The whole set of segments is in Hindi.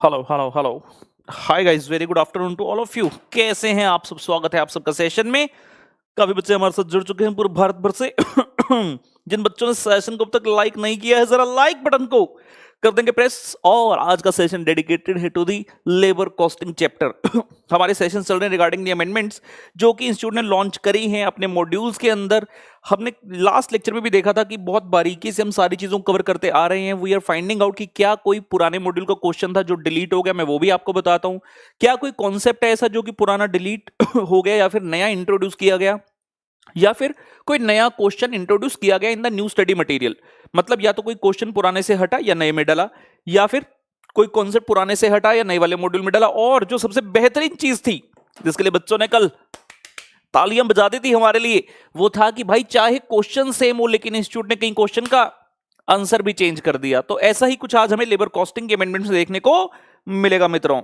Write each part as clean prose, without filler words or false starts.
Hello hello hello. Hi guys, very good afternoon to all of you. कैसे हैं आप सब? स्वागत है आप सबका सेशन में। काफी बच्चे हमारे साथ जुड़ चुके हैं पूरे भारत भर से। जिन बच्चों ने सेशन को अब तक लाइक नहीं किया है, जरा लाइक बटन को कर देंगे प्रेस। और आज का सेशन डेडिकेटेड है to the labour costing chapter. हमारे सेशन चल रहे हैं रिगार्डिंग दी अमेंडमेंट्स जो कि इंस्टीट्यूट ने लॉन्च करी हैं अपने मॉड्यूल्स के अंदर। हमने लास्ट लेक्चर में भी देखा था कि बहुत बारीकी से हम सारी चीजों को कवर करते आ रहे हैं। वी आर फाइंडिंग आउट कि क्या कोई पुराने मॉड्यूल का क्वेश्चन था जो डिलीट हो गया, मैं वो भी आपको बताता हूं। क्या कोई कॉन्सेप्ट है ऐसा जो कि पुराना डिलीट हो गया या फिर नया इंट्रोड्यूस किया गया, या फिर कोई नया क्वेश्चन इंट्रोड्यूस किया गया in the new study material. मतलब या तो कोई क्वेश्चन पुराने से हटा या नए में डाला, या फिर कोई कॉन्सेप्ट पुराने से हटा या नए वाले मॉड्यूल में डाला। और जो सबसे बेहतरीन चीज थी जिसके लिए बच्चों ने कल तालियां बजा दी थी हमारे लिए, वो था कि भाई चाहे क्वेश्चन सेम हो लेकिन इंस्टीट्यूट ने कई क्वेश्चन का आंसर भी चेंज कर दिया। तो ऐसा ही कुछ आज हमें लेबर कॉस्टिंग के अमेंडमेंट में देखने को मिलेगा मित्रों।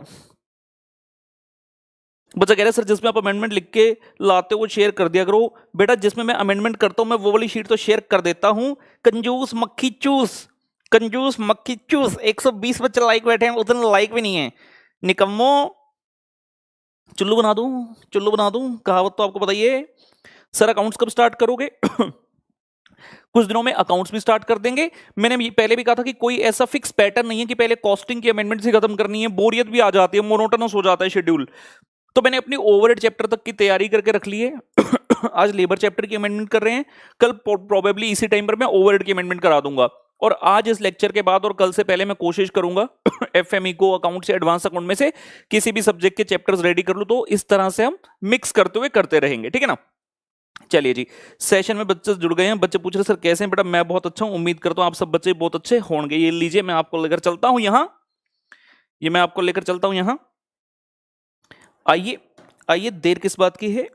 बच्चा कह रहे सर जिसमें आप अमेंडमेंट लिख के लाते हो वो शेयर कर दिया करो। बेटा जिसमें मैं अमेंडमेंट करता हूं मैं वो वाली शीट तो शेयर कर देता हूं। कंजूस मक्खी चूस, कंजूस मक्खी चूस। 120 बच्चे लाइक बैठे हैं, उतने लाइक भी नहीं है। निकम्मो, चुल्लू बना दूं, चुल्लू बना दूं। कहावत तो आपको बताइए। सर अकाउंट्स कब स्टार्ट करोगे? कुछ दिनों में अकाउंट्स भी स्टार्ट कर देंगे। मैंने पहले भी कहा था कि कोई ऐसा फिक्स पैटर्न नहीं है कि पहले कॉस्टिंग की अमेंडमेंट से खत्म करनी है। बोरियत भी आ जाती है, मोनोटोनस हो जाता है शेड्यूल। तो मैंने अपनी ओवरहेड चैप्टर तक की तैयारी करके रख ली है। आज लेबर चैप्टर की अमेंडमेंट कर रहे हैं, कल प्रोबेबली इसी टाइम पर मैं ओवरहेड की अमेंडमेंट करा दूंगा। और आज इस लेक्चर के बाद और कल से पहले मैं कोशिश करूंगा एफएमई को अकाउंट से एडवांस अकाउंट में से किसी भी सब्जेक्ट के चैप्टर्स रेडी कर लूं। तो इस तरह से हम मिक्स करते हुए करते रहेंगे, ठीक है ना। चलिए जी, सेशन में बच्चे जुड़ गए हैं। बच्चे पूछ रहे सर कैसे हैं? बेटा मैं बहुत अच्छा हूं, उम्मीद करता हूं आप सब बच्चे बहुत अच्छे होंगे। ये लीजिए मैं आपको लेकर चलता हूं यहां, ये मैं आपको लेकर चलता हूं यहां। आइए आइए, देर किस बात की है।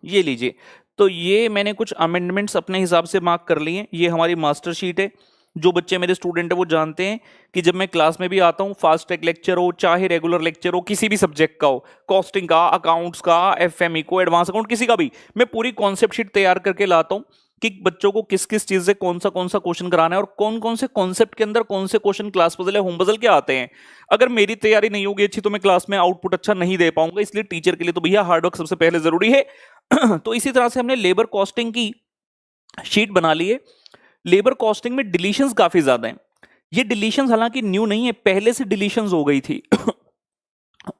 ये लीजिए। तो ये मैंने कुछ अमेंडमेंट्स अपने हिसाब से मार्क कर लिए हैं। ये हमारी मास्टर शीट है। जो बच्चे मेरे स्टूडेंट है वो जानते हैं कि जब मैं क्लास में भी आता हूँ, फास्ट ट्रैक लेक्चर हो चाहे रेगुलर लेक्चर हो, किसी भी सब्जेक्ट का हो, कॉस्टिंग का, अकाउंट्स का, एफएमई को, एडवांस अकाउंट, किसी का भी, मैं पूरी कॉन्सेप्ट शीट तैयार करके लाता हूँ कि बच्चों को किस किस चीज से कौन सा क्वेश्चन कराना है और कौन कौन से कॉन्सेप्ट के अंदर कौन से क्वेश्चन क्लास पजल या होम पजल के आते हैं। अगर मेरी तैयारी नहीं होगी अच्छी तो मैं क्लास में आउटपुट अच्छा नहीं दे पाऊंगा। इसलिए टीचर के लिए तो भैया हार्डवर्क सबसे पहले जरूरी है। तो इसी तरह से हमने लेबर कॉस्टिंग की शीट बना ली है। लेबर कॉस्टिंग में डिलीशंस काफी ज्यादा हैं। ये डिलीशंस हालांकि न्यू नहीं है, पहले से डिलीशंस हो गई थी।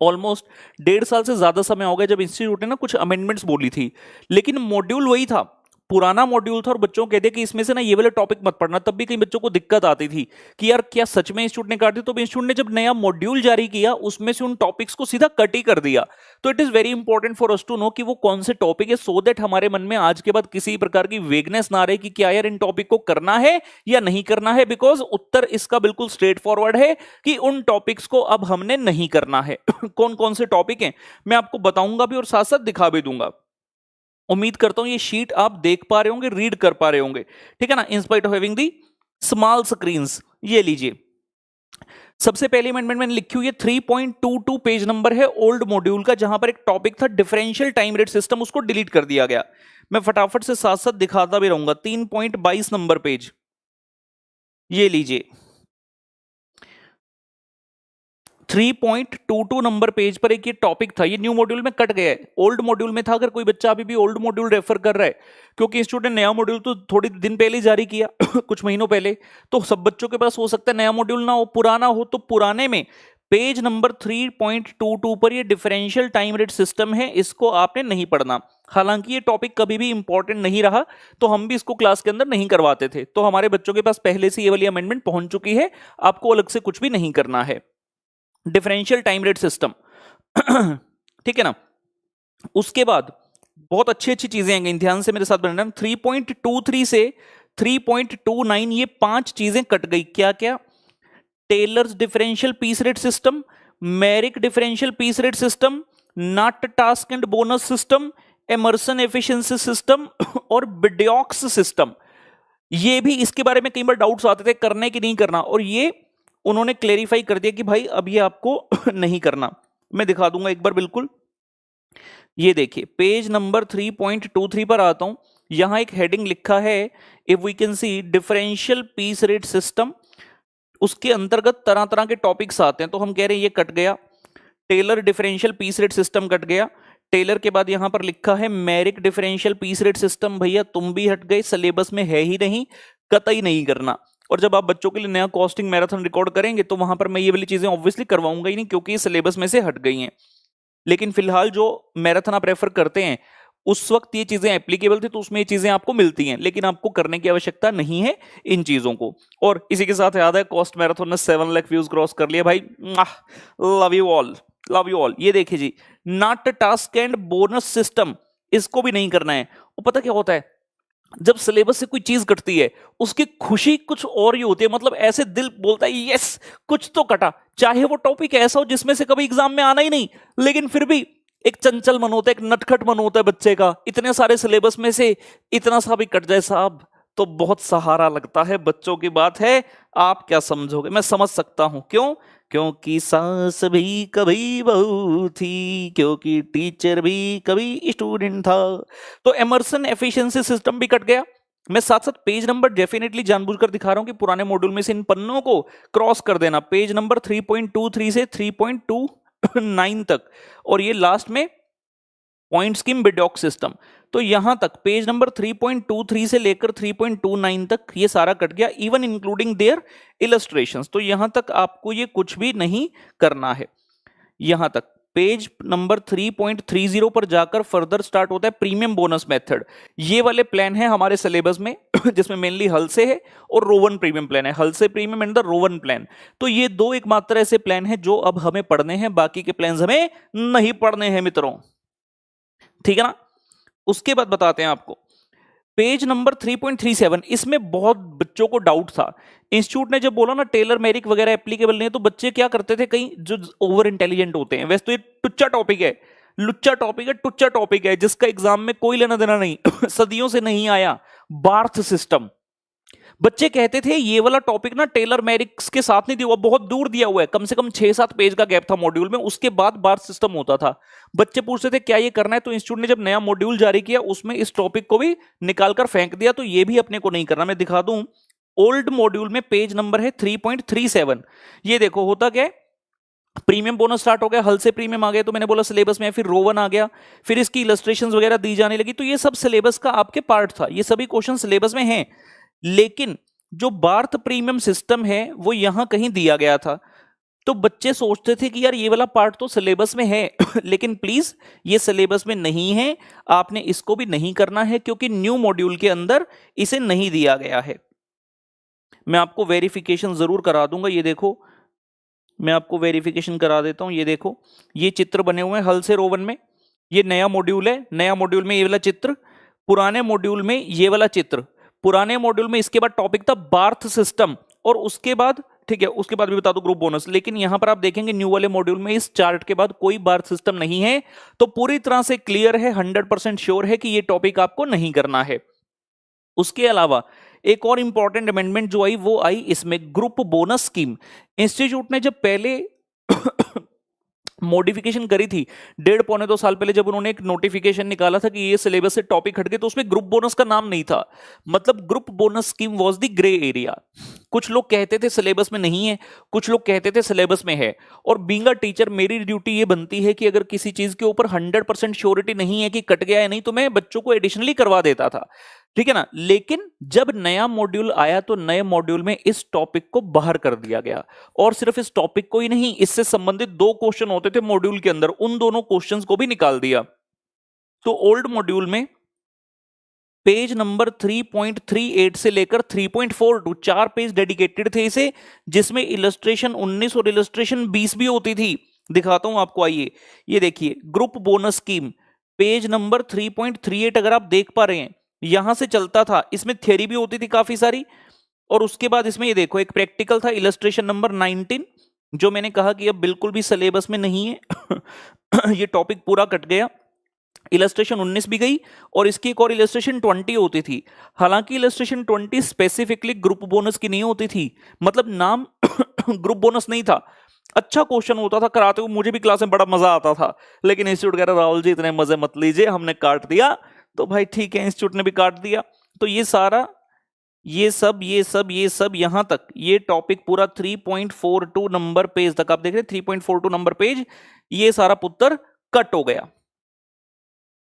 ऑलमोस्ट 1.5 साल से ज्यादा समय हो गया जब इंस्टीट्यूट ने ना कुछ अमेंडमेंट्स बोली थी, लेकिन मॉड्यूल वही था, पुराना मॉड्यूल था। और बच्चों को कहते कि इसमें से ना ये वाले टॉपिक मत पढ़ना, तब भी कई बच्चों को दिक्कत आती थी कि यार क्या सच में इंस्टीट्यूट ने काट दी। तो इंस्टीट्यूट ने जब नया मॉड्यूल जारी किया उसमें से उन टॉपिक्स को सीधा कट ही कर दिया। तो it is very important for us to know कि वो कौन से टॉपिक है, सो दैट हमारे मन में आज के बाद किसी प्रकार की वेगनेस ना रहे कि क्या यार इन टॉपिक को करना है या नहीं करना है। बिकॉज उत्तर इसका बिल्कुल स्ट्रेट फॉरवर्ड है कि उन टॉपिक्स को अब हमने नहीं करना है। कौन कौन से टॉपिक हैं मैं आपको बताऊंगा भी और साथ साथ दिखा भी दूंगा। उम्मीद करता हूं ये शीट आप देख पा रहे होंगे, रीड कर पा रहे होंगे, ठीक है ना, in spite of having the small screens. ये लीजिए, सबसे पहली अमेंडमेंट मैंने लिखी हुई है 3.22 पेज नंबर है ओल्ड मॉड्यूल का, जहां पर एक टॉपिक था डिफरेंशियल टाइम रेट सिस्टम, उसको डिलीट कर दिया गया। मैं फटाफट से साथ साथ दिखाता भी रहूंगा। 3.22 नंबर पेज, ये लीजिए। 3.22 नंबर पेज पर एक ये टॉपिक था, ये न्यू मॉड्यूल में कट गया है, ओल्ड मॉड्यूल में था। अगर कोई बच्चा अभी भी ओल्ड मॉड्यूल रेफर कर रहा है, क्योंकि इंस्टीट्यूट ने नया मॉड्यूल तो थोड़ी दिन पहले ही जारी किया, कुछ महीनों पहले, तो सब बच्चों के पास हो सकता है नया मॉड्यूल ना हो, पुराना हो। तो पुराने में पेज नंबर 3.22 पर ये डिफरेंशियल टाइम रेट सिस्टम है, इसको आपने नहीं पढ़ना। हालांकि ये टॉपिक कभी भी इंपॉर्टेंट नहीं रहा, तो हम भी इसको क्लास के अंदर नहीं करवाते थे। तो हमारे बच्चों के पास पहले से ये वाली अमेंडमेंट पहुंच चुकी है, आपको अलग से कुछ भी नहीं करना है। डिफरेंशियल टाइम रेट सिस्टम, ठीक है ना। उसके बाद बहुत अच्छी अच्छी चीजें आएंगी, ध्यान से मेरे साथ बनना। 3.23 से 3.29 ये 5 चीजें कट गई। क्या क्या? Taylor's differential piece rate system, Merrick differential piece rate system, not task and bonus system, Emerson efficiency system और बिडियोक्स सिस्टम। ये भी, इसके बारे में कई बार डाउट्स आते थे करने की नहीं करना, और ये उन्होंने क्लेरिफाई कर दिया कि भाई अब ये आपको नहीं करना। मैं दिखा दूंगा एक बार बिल्कुल। ये देखिए पेज नंबर 3.23 पर आता हूं, यहां एक हेडिंग लिखा है, if we can see differential piece rate system. उसके अंतर्गत तरह तरह के टॉपिक्स आते हैं, तो हम कह रहे हैं ये कट गया। Taylor differential piece rate system cut गया। टेलर के बाद यहां पर लिखा है Merrick differential piece rate system, भैया तुम भी हट गए, सिलेबस में है ही नहीं, कतई नहीं करना। और जब आप बच्चों के लिए नया कॉस्टिंग मैराथन रिकॉर्ड करेंगे तो वहां पर मैं ये वाली चीजें ऑब्वियसली करवाऊंगा ही नहीं, क्योंकि ये सिलेबस में से हट गई हैं। लेकिन फिलहाल जो मैराथन आप रेफर करते हैं उस वक्त ये चीजें एप्लीकेबल थी, तो उसमें ये चीजें आपको मिलती हैं, लेकिन आपको करने की आवश्यकता नहीं है इन चीजों को। और इसी के साथ याद है कॉस्ट मैराथन ने 7 लाख व्यूज क्रॉस कर लिया भाई। Love you all, love you all. ये देखिए जी, not task and bonus system, इसको भी नहीं करना है। वो पता क्या होता है, जब सिलेबस से कोई चीज कटती है उसकी खुशी कुछ और ही होती है, मतलब ऐसे दिल बोलता है यस कुछ तो कटा, चाहे वो टॉपिक ऐसा हो जिसमें से कभी एग्जाम में आना ही नहीं, लेकिन फिर भी एक चंचल मन होता है, एक नटखट मन होता है बच्चे का, इतने सारे सिलेबस में से इतना सा भी कट जाए साहब तो बहुत सहारा लगता है। बच्चों की बात है, आप क्या समझोगे, मैं समझ सकता हूं। क्यों? क्योंकि सास भी कभी बहू थी, क्योंकि टीचर भी कभी स्टूडेंट था। तो एमर्सन एफिशिएंसी सिस्टम भी कट गया। मैं साथ साथ पेज नंबर डेफिनेटली जानबूझकर दिखा रहा हूं कि पुराने मॉड्यूल में से इन पन्नों को क्रॉस कर देना, पेज नंबर 3.23 से 3.29 तक, और ये लास्ट में पॉइंट स्कीम बिडॉक सिस्टम, तो यहां तक पेज नंबर 3.23 से लेकर 3.29 तक ये सारा कट गया, इवन इंक्लूडिंग देयर इलस्ट्रेशंस। तो यहां तक आपको ये कुछ भी नहीं करना है। यहां तक पेज नंबर 3.30 पर जाकर फर्दर स्टार्ट होता है प्रीमियम बोनस मेथड। ये वाले प्लान है हमारे सिलेबस में जिसमें मेनली हल से है और रोवन प्रीमियम प्लान है, हल से premium and the Rowan plan. तो ये दो एकमात्र ऐसे प्लान है जो अब हमें पढ़ने हैं, बाकी के प्लान हमें नहीं पढ़ने हैं मित्रों, ठीक है ना। उसके बाद बताते हैं आपको पेज नंबर 3.37, इसमें बहुत बच्चों को डाउट था। इंस्टीट्यूट ने जब बोला ना टेलर मैरिक वगैरह एप्लीकेबल नहीं है, तो बच्चे क्या करते थे, कहीं जो ओवर इंटेलिजेंट होते हैं, वैसे तो ये टुच्चा टॉपिक है, लुच्चा टॉपिक है, टुच्चा टॉपिक है, जिसका एग्जाम में कोई लेना देना नहीं सदियों से नहीं आया, बार्थ सिस्टम। बच्चे कहते थे ये वाला टॉपिक ना टेलर मैरिक्स के साथ नहीं दिया हुआ, बहुत दूर दिया हुआ है, कम से कम 6-7 पेज का गैप था मॉड्यूल में, उसके बाद बार सिस्टम होता था। बच्चे पूछते थे क्या ये करना है, तो इंस्टीट्यूट ने जब नया मॉड्यूल जारी किया उसमें इस टॉपिक को भी निकालकर फेंक दिया, तो ये भी अपने को नहीं करना। मैं दिखा दूं, ओल्ड मॉड्यूल में पेज नंबर है 3.37। ये देखो होता क्या है, प्रीमियम बोनस स्टार्ट हो गया, हल से प्रीमियम आ गया, तो मैंने बोला सिलेबस में, फिर रोवन आ गया, फिर इसकी इलस्ट्रेशंस वगैरह दी जाने लगी, तो ये सब सिलेबस का आपके पार्ट था, ये सभी क्वेश्चन सिलेबस में हैं। लेकिन जो बार्थ प्रीमियम सिस्टम है वो यहां कहीं दिया गया था, तो बच्चे सोचते थे कि यार ये वाला पार्ट तो सिलेबस में है लेकिन प्लीज ये सिलेबस में नहीं है, आपने इसको भी नहीं करना है, क्योंकि न्यू मॉड्यूल के अंदर इसे नहीं दिया गया है। मैं आपको वेरिफिकेशन जरूर करा दूंगा, ये देखो मैं आपको वेरिफिकेशन करा देता हूं, ये देखो ये चित्र बने हुए हैं हल से रोवन में, ये नया मॉड्यूल है, नया मॉड्यूल में ये वाला चित्र, पुराने मॉड्यूल में ये वाला चित्र, पुराने मॉड्यूल में इसके बाद टॉपिक था बार्थ सिस्टम, और उसके बाद ठीक है उसके बाद भी बता दो ग्रुप बोनस। लेकिन यहां पर आप देखेंगे न्यू वाले मॉड्यूल में इस चार्ट के बाद कोई बार्थ सिस्टम नहीं है, तो पूरी तरह से क्लियर है, 100% श्योर है कि ये टॉपिक आपको नहीं करना है। उसके अलावा एक और इंपॉर्टेंट अमेंडमेंट जो आई वो आई इसमें ग्रुप बोनस स्कीम। इंस्टीट्यूट ने जब पहले मॉडिफिकेशन करी थी 1.5-2 साल पहले, जब उन्होंने एक नोटिफिकेशन निकाला था कि ये सिलेबस से टॉपिक हट गए, तो उसमें ग्रुप बोनस का नाम नहीं था, मतलब group bonus scheme was the grey area. कुछ लोग कहते थे सिलेबस में नहीं है, कुछ लोग कहते थे सिलेबस में है, और बीइंग अ टीचर मेरी ड्यूटी ये बनती है कि अगर किसी चीज के ऊपर 100% श्योरिटी नहीं है कि कट गया है नहीं, तो मैं बच्चों को एडिशनली करवा देता था, ठीक है ना। लेकिन जब नया मॉड्यूल आया तो नए मॉड्यूल में इस टॉपिक को बाहर कर दिया गया, और सिर्फ इस टॉपिक को ही नहीं, इससे संबंधित 2 क्वेश्चन होते थे मॉड्यूल के अंदर, उन दोनों क्वेश्चंस को भी निकाल दिया। तो ओल्ड मॉड्यूल में पेज नंबर 3.38 से लेकर 3.42 4 पेज डेडिकेटेड थे इसे, जिसमें इलस्ट्रेशन 19 और इलस्ट्रेशन 20 भी होती थी। दिखाता हूं आपको, आइए ये देखिए group bonus scheme page number 3.38, अगर आप देख पा रहे हैं यहां से चलता था, इसमें थ्योरी भी होती थी काफी सारी, और उसके बाद इसमें ये देखो एक प्रैक्टिकल था इलस्ट्रेशन नंबर 19, जो मैंने कहा कि अब बिल्कुल भी सिलेबस में नहीं है ये टॉपिक पूरा कट गया। इलस्ट्रेशन 19 भी गई, और इसकी एक और इलस्ट्रेशन 20 होती थी। हालांकि इलस्ट्रेशन 20 स्पेसिफिकली ग्रुप बोनस की नहीं होती थी, मतलब नाम ग्रुप बोनस नहीं था। अच्छा क्वेश्चन होता था, कराते हुए मुझे भी क्लास में बड़ा मजा आता था, लेकिन इंस्टीट्यूट कह रहा राहुल जी इतने मजे मत लीजिए, हमने काट दिया, तो भाई ठीक है इंस्टीट्यूट ने भी काट दिया। तो ये सारा ये सब यहां तक, ये टॉपिक पूरा 3.42 नंबर पेज तक आप देख रहे हैं, 3.42 नंबर पेज, ये सारा पुत्र कट हो गया।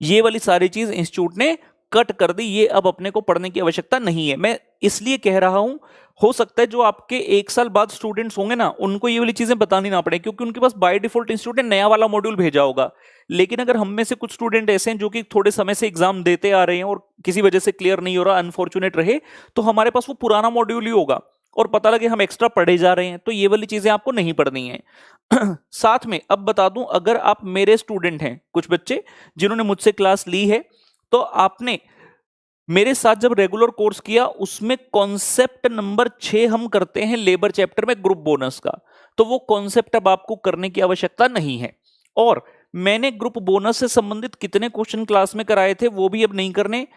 ये वाली सारी चीज इंस्टीट्यूट ने कट कर दी, ये अब अपने को पढ़ने की आवश्यकता नहीं है। मैं इसलिए कह रहा हूं, हो सकता है जो आपके 1 साल बाद स्टूडेंट्स होंगे ना, उनको ये वाली चीजें बतानी ना पड़े, क्योंकि उनके पास बाय डिफॉल्ट इंस्टीट्यूट ने नया वाला मॉड्यूल भेजा होगा। लेकिन अगर हम में से कुछ स्टूडेंट ऐसे हैं जो कि थोड़े समय से एग्जाम देते आ रहे हैं और किसी वजह से क्लियर नहीं हो रहा, अनफॉर्चुनेट रहे, तो हमारे पास वो पुराना मॉड्यूल ही होगा और पता लगे हम एक्स्ट्रा पढ़े जा रहे हैं, तो ये वाली चीजें आपको नहीं पढ़नी है। साथ में अब बता दूं, अगर आप मेरे स्टूडेंट हैं, कुछ बच्चे जिन्होंने मुझसे क्लास ली है, तो आपने मेरे साथ जब रेगुलर कोर्स किया, उसमें कॉन्सेप्ट नंबर 6 हम करते हैं लेबर चैप्टर में ग्रुप बोनस का, तो वो कॉन्सेप्ट अब आपको करने की आवश्यकता नहीं है। और मैंने ग्रुप बोनस से संबंधित कितने क्वेश्चन क्लास में कराए थे वो भी अब नहीं करने।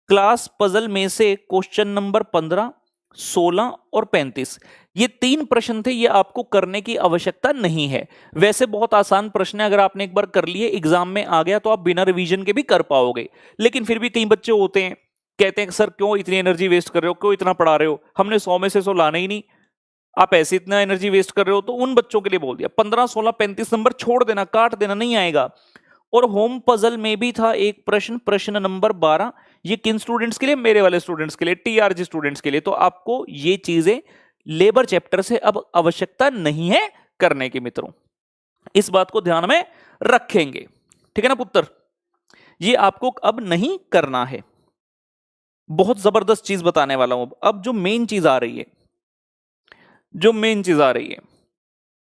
क्लास पजल में से क्वेश्चन नंबर 15, 16 और 35, ये 3 प्रश्न थे, ये आपको करने की आवश्यकता नहीं है। वैसे बहुत आसान प्रश्न है, अगर आपने एक बार कर लिए, एग्जाम में आ गया, तो आप बिना रिवीजन के भी कर पाओगे। लेकिन फिर भी कई बच्चे होते हैं, कहते हैं सर क्यों इतनी एनर्जी वेस्ट कर रहे हो, क्यों इतना पढ़ा रहे हो, हमने 100 में से 100 लाना ही नहीं, आप ऐसे इतना एनर्जी वेस्ट कर रहे हो। तो उन बच्चों के लिए बोल दिया, 15, 16, 35 नंबर छोड़ देना, काट देना, नहीं आएगा। और होम पजल में भी था एक प्रश्न, प्रश्न नंबर 12, ये किन स्टूडेंट्स के लिए, मेरे वाले स्टूडेंट्स के लिए, टीआरजी स्टूडेंट्स के लिए। तो आपको ये चीजें लेबर चैप्टर से अब आवश्यकता नहीं है करने की मित्रों, इस बात को ध्यान में रखेंगे, ठीक है ना पुत्र, ये आपको अब नहीं करना है। बहुत जबरदस्त चीज बताने वाला हूं। अब जो मेन चीज आ रही है,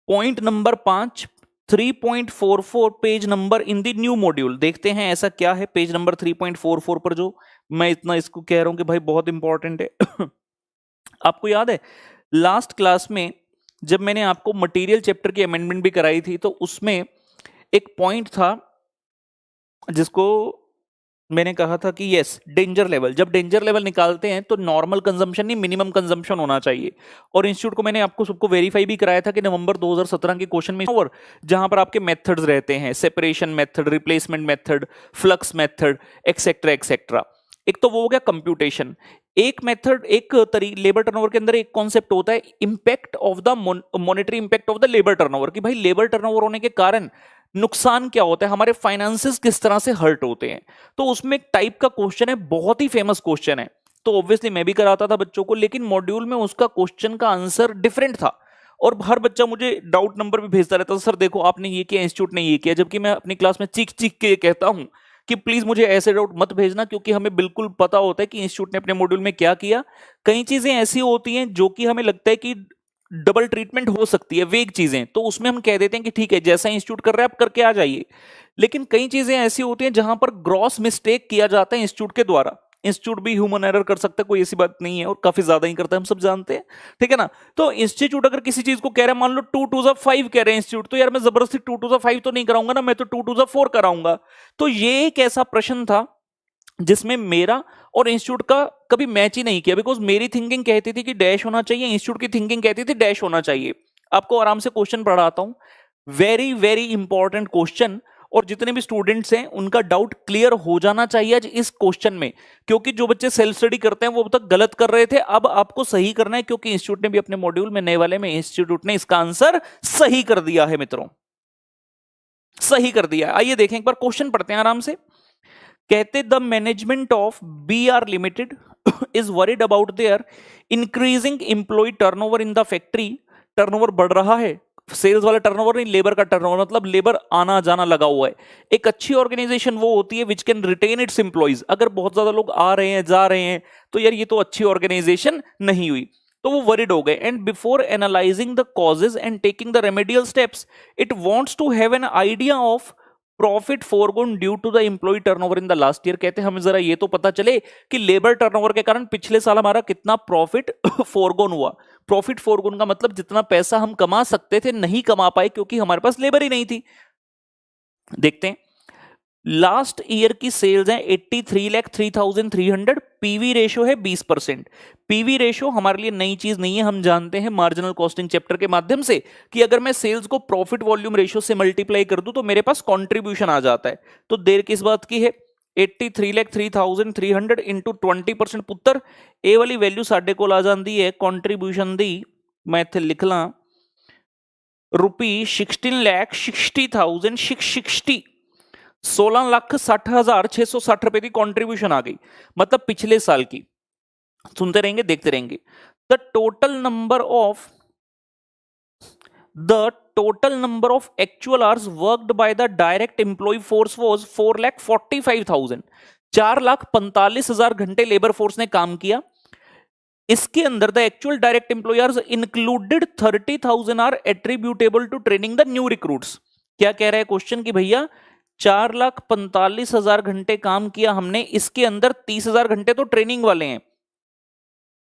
point number 5, 3.44 page number in the new module. देखते हैं ऐसा क्या है पेज नंबर 3.44 पर, जो मैं इतना इसको कह रहा हूं कि भाई बहुत इंपॉर्टेंट है। आपको याद है लास्ट क्लास में जब मैंने आपको मटेरियल चैप्टर की अमेंडमेंट भी कराई थी, तो उसमें एक पॉइंट था जिसको मैंने कहा था कि यस, डेंजर लेवल, जब डेंजर लेवल निकालते हैं तो नॉर्मल कंजम्पशन नहीं, मिनिमम कंजम्पशन होना चाहिए। और इंस्टीट्यूट को मैंने आपको सबको वेरीफाई भी कराया था कि नवंबर 2017 के क्वेश्चन में, और जहां पर आपके मेथड्स रहते हैं, separation method, replacement method, flux method, etcetera etcetera. एक तो वो हो गया कंप्यूटेशन, एक मेथड, एक लेबर टर्नओवर के अंदर एक कॉन्सेप्ट होता है impact of the monetary impact of the labour turnover, कि भाई लेबर टर्नओवर होने के कारण नुकसान क्या होता है, हमारे फाइनेंसेस किस तरह से हर्ट होते हैं। तो उसमें एक टाइप का क्वेश्चन है, बहुत ही फेमस क्वेश्चन है, तो ऑब्वियसली मैं भी कराता था बच्चों को, लेकिन मॉड्यूल में उसका क्वेश्चन का आंसर डिफरेंट था। और हर बच्चा मुझे डाउट नंबर भी भेजता रहता था, सर देखो आपने ये किया, इंस्टीट्यूट ने ये किया, जबकि मैं अपनी क्लास में चीख चीख के कहता हूं कि प्लीज मुझे ऐसे डाउट मत भेजना, क्योंकि हमें बिल्कुल पता होता है कि इंस्टीट्यूट ने अपने मॉड्यूल में क्या किया। कई चीजें ऐसी होती हैं जो कि हमें लगता है कि डबल ट्रीटमेंट हो सकती है, वेग चीजें, तो उसमें हम कह देते हैं कि ठीक है जैसा इंस्टीट्यूट कर रहे हैं आप करके आ जाइए। लेकिन कई चीजें ऐसी होती हैं जहां पर ग्रॉस मिस्टेक किया जाता है इंस्टीट्यूट के द्वारा। इंस्टीट्यूट भी ह्यूमन एरर कर सकता है, कोई ऐसी बात नहीं है, और काफी ज्यादा ही करता है, हम सब जानते हैं, ठीक है ना। तो इंस्टीट्यूट अगर किसी चीज को कह रहा है, मान लो 2 to the 5 कह रहे हैं इंस्टीट्यूट, तो यार मैं जबरदस्ती 2 to the 5 तो नहीं कराऊंगा ना, मैं तो 2 to the 4 कराऊंगा। तो ये एक ऐसा प्रश्न था जिसमें मेरा और इंस्टीट्यूट का कभी मैच ही नहीं किया, बिकॉज मेरी थिंकिंग कहती थी कि डैश होना चाहिए, इंस्टीट्यूट की थिंकिंग कहती थी डैश होना चाहिए। आपको आराम से क्वेश्चन पढ़ाता हूं, वेरी वेरी इंपॉर्टेंट क्वेश्चन, और जितने भी स्टूडेंट्स हैं उनका डाउट क्लियर हो जाना चाहिए आज इस क्वेश्चन में, क्योंकि जो बच्चे सेल्फ स्टडी करते हैं वो अब तक गलत कर रहे थे, अब आपको सही करना है, क्योंकि इंस्टीट्यूट ने भी अपने मॉड्यूल में नए वाले में इंस्टीट्यूट ने इसका आंसर सही कर दिया है मित्रों, सही कर दिया है। आइए देखें एक बार क्वेश्चन पढ़ते हैं आराम से। कहते the management of BR limited is worried about their increasing employee turnover in the factory. Turnover बढ़ रहा है, सेल्स वाला टर्नओवर नहीं, लेबर का टर्नओवर, मतलब लेबर आना जाना लगा हुआ है। एक अच्छी ऑर्गेनाइजेशन वो होती है which can retain its employees. अगर बहुत ज्यादा लोग आ रहे हैं जा रहे हैं तो यार ये तो अच्छी ऑर्गेनाइजेशन नहीं हुई, तो वो वरीड हो गए। And before analysing the causes and taking the remedial steps it wants to have an idea of profit forgone due to the employ turnover in the last year. कहते हैं हमें जरा ये तो पता चले कि लेबर टर्नओवर के कारण पिछले साल हमारा कितना प्रॉफिट फोरगोन हुआ। प्रॉफिट फोरगोन का मतलब जितना पैसा हम कमा सकते थे नहीं कमा पाए क्योंकि हमारे पास लेबर ही नहीं थी। देखते हैं लास्ट ईयर की सेल्स है 83,03,300, पीवी रेशो है 20%। पीवी रेशो हमारे लिए नई चीज नहीं है, हम जानते हैं मार्जिनल कॉस्टिंग चैप्टर के माध्यम से कि अगर मैं सेल्स को प्रॉफिट वॉल्यूम रेशो से मल्टीप्लाई कर दूं तो मेरे पास कंट्रीब्यूशन आ जाता है। तो देर किस बात की है, 83,03,300 इंटू 20% पुत्र ਇਹ ਵਾਲੀ ਵੈਲਿਊ ਸਾਡੇ ਕੋਲ ਆ ਜਾਂਦੀ ਹੈ ਕੰਟਰੀਬਿਊਸ਼ਨ ਦੀ, ਮੈਂ ਇੱਥੇ ਲਿਖ ਲਾਂ रुपी 16,60,660 16,60,660 रुपए की कॉन्ट्रीब्यूशन आ गई, मतलब पिछले साल की। सुनते रहेंगे देखते रहेंगे। The total number of actual hours worked by the direct employee force was 4,45,000, 4,45,000 घंटे लेबर फोर्स ने काम किया। इसके अंदर the actual direct employers included 30,000 are attributable to training the new recruits. क्या कह रहा है क्वेश्चन कि भैया 4,45,000 घंटे काम किया हमने, इसके अंदर 30,000 घंटे तो ट्रेनिंग वाले हैं,